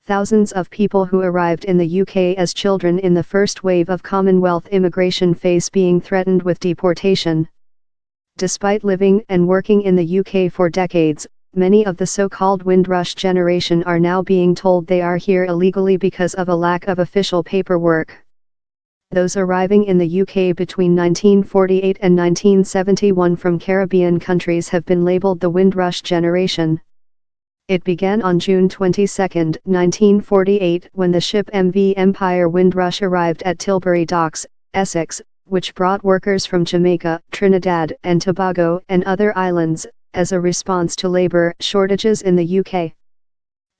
Thousands of people who arrived in the UK as children in the first wave of Commonwealth immigration face being threatened with deportation. Despite living and working in the UK for decades, many of the so-called Windrush generation are now being told they are here illegally because of a lack of official paperwork. Those arriving in the UK between 1948 and 1971 from Caribbean countries have been labelled the Windrush generation. It began on June 22, 1948, when the ship MV Empire Windrush arrived at Tilbury Docks, Essex, which brought workers from Jamaica, Trinidad and Tobago and other islands, as a response to labour shortages in the UK.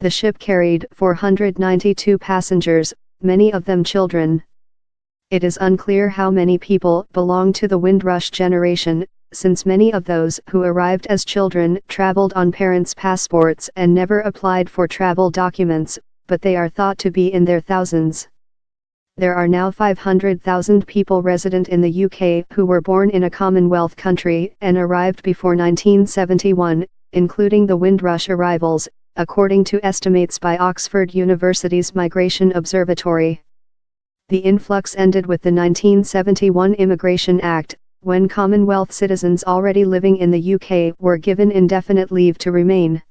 The ship carried 492 passengers, many of them children. It is unclear how many people belong to the Windrush generation, since many of those who arrived as children travelled on parents' passports and never applied for travel documents, but they are thought to be in their thousands. There are now 500,000 people resident in the UK who were born in a Commonwealth country and arrived before 1971, including the Windrush arrivals, according to estimates by Oxford University's Migration Observatory. The influx ended with the 1971 Immigration Act, when Commonwealth citizens already living in the UK were given indefinite leave to remain.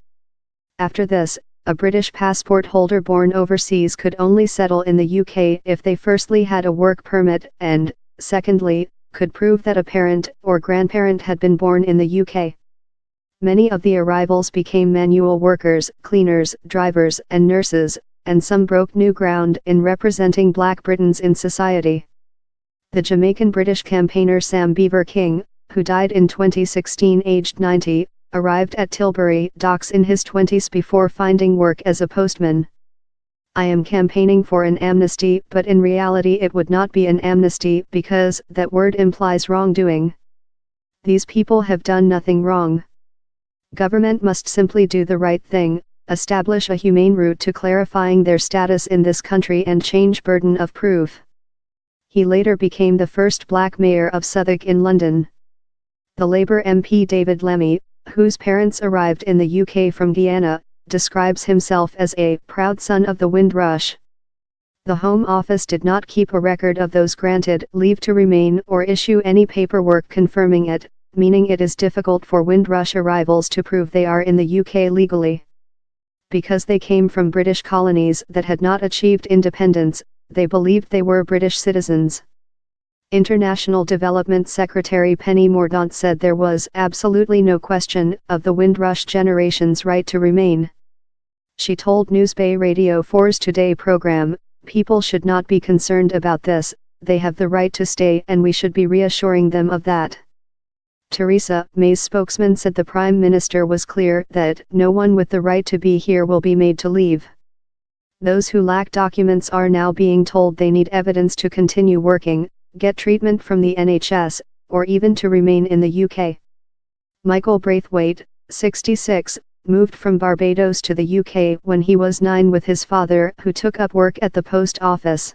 After this, a British passport holder born overseas could only settle in the UK if they firstly had a work permit and, secondly, could prove that a parent or grandparent had been born in the UK. Many of the arrivals became manual workers, cleaners, drivers and nurses, and some broke new ground in representing Black Britons in society. The Jamaican British campaigner Sam Beaver King, who died in 2016 aged 90, arrived at Tilbury Docks in his 20s before finding work as a postman. "I am campaigning for an amnesty, but in reality it would not be an amnesty because that word implies wrongdoing. These people have done nothing wrong. Government must simply do the right thing, establish a humane route to clarifying their status in this country and change burden of proof." He later became the first black mayor of Southwark in London. The Labour MP David Lemmy, whose parents arrived in the UK from Guyana, describes himself as a proud son of the Windrush. The Home Office did not keep a record of those granted leave to remain or issue any paperwork confirming it, meaning it is difficult for Windrush arrivals to prove they are in the UK legally. Because they came from British colonies that had not achieved independence, they believed they were British citizens. International Development Secretary Penny Mordaunt said there was absolutely no question of the Windrush generation's right to remain. She told Newsbay Radio 4's Today program, "People should not be concerned about this, they have the right to stay and we should be reassuring them of that." Theresa May's spokesman said the Prime Minister was clear that no one with the right to be here will be made to leave. Those who lack documents are now being told they need evidence to continue working, get treatment from the NHS, or even to remain in the UK. Michael Braithwaite, 66, moved from Barbados to the UK when he was 9 with his father, who took up work at the post office.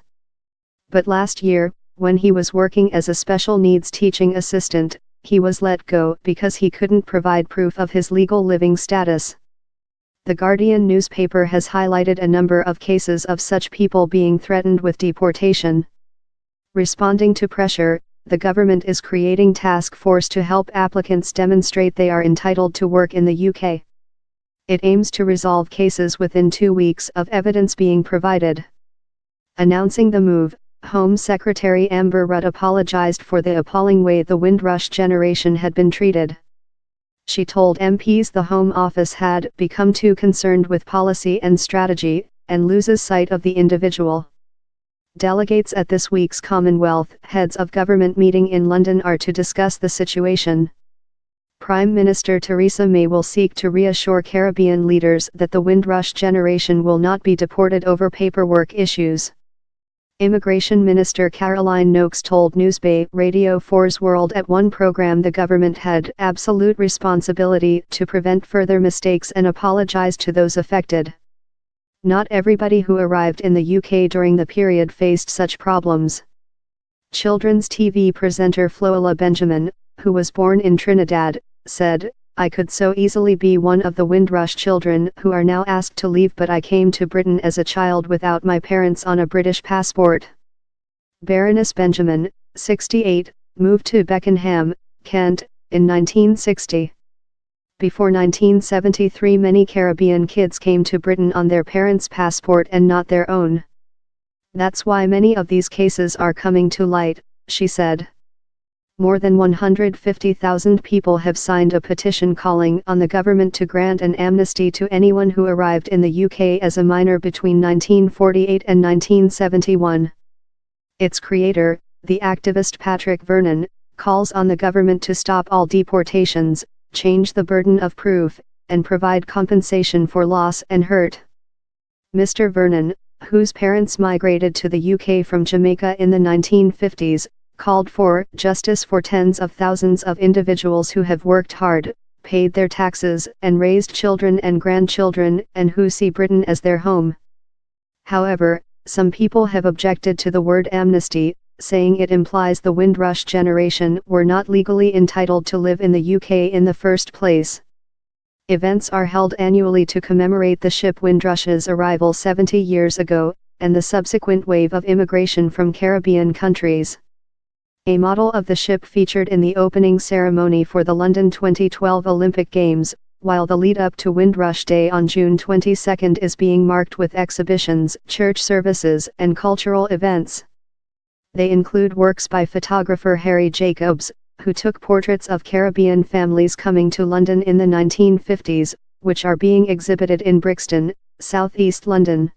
But last year, when he was working as a special needs teaching assistant, he was let go because he couldn't provide proof of his legal living status. The Guardian newspaper has highlighted a number of cases of such people being threatened with deportation. Responding to pressure, the government is creating task force to help applicants demonstrate they are entitled to work in the UK. It aims to resolve cases within 2 weeks of evidence being provided. Announcing the move, Home Secretary Amber Rudd apologised for the appalling way the Windrush generation had been treated. She told MPs the Home Office had become too concerned with policy and strategy, and loses sight of the individual. Delegates at this week's Commonwealth Heads of Government meeting in London are to discuss the situation. Prime Minister Theresa May will seek to reassure Caribbean leaders that the Windrush generation will not be deported over paperwork issues. Immigration Minister Caroline Noakes told Newsbay Radio 4's World at One program the government had absolute responsibility to prevent further mistakes and apologized to those affected. Not everybody who arrived in the UK during the period faced such problems. Children's TV presenter Floella Benjamin, who was born in Trinidad, said, I could so easily be one of the Windrush children who are now asked to leave, but I came to Britain as a child without my parents on a British passport. Baroness Benjamin, 68, moved to Beckenham, Kent, in 1960. Before 1973 many Caribbean kids came to Britain on their parents' passport and not their own. That's why many of these cases are coming to light, she said. More than 150,000 people have signed a petition calling on the government to grant an amnesty to anyone who arrived in the UK as a minor between 1948 and 1971. Its creator, the activist Patrick Vernon, calls on the government to stop all deportations, change the burden of proof, and provide compensation for loss and hurt. Mr. Vernon, whose parents migrated to the UK from Jamaica in the 1950s, called for justice for tens of thousands of individuals who have worked hard, paid their taxes, and raised children and grandchildren, and who see Britain as their home. However, some people have objected to the word amnesty, saying it implies the Windrush generation were not legally entitled to live in the UK in the first place. Events are held annually to commemorate the ship Windrush's arrival 70 years ago, and the subsequent wave of immigration from Caribbean countries. A model of the ship featured in the opening ceremony for the London 2012 Olympic Games, while the lead-up to Windrush Day on June 22 is being marked with exhibitions, church services, and cultural events. They include works by photographer Harry Jacobs, who took portraits of Caribbean families coming to London in the 1950s, which are being exhibited in Brixton, South East London.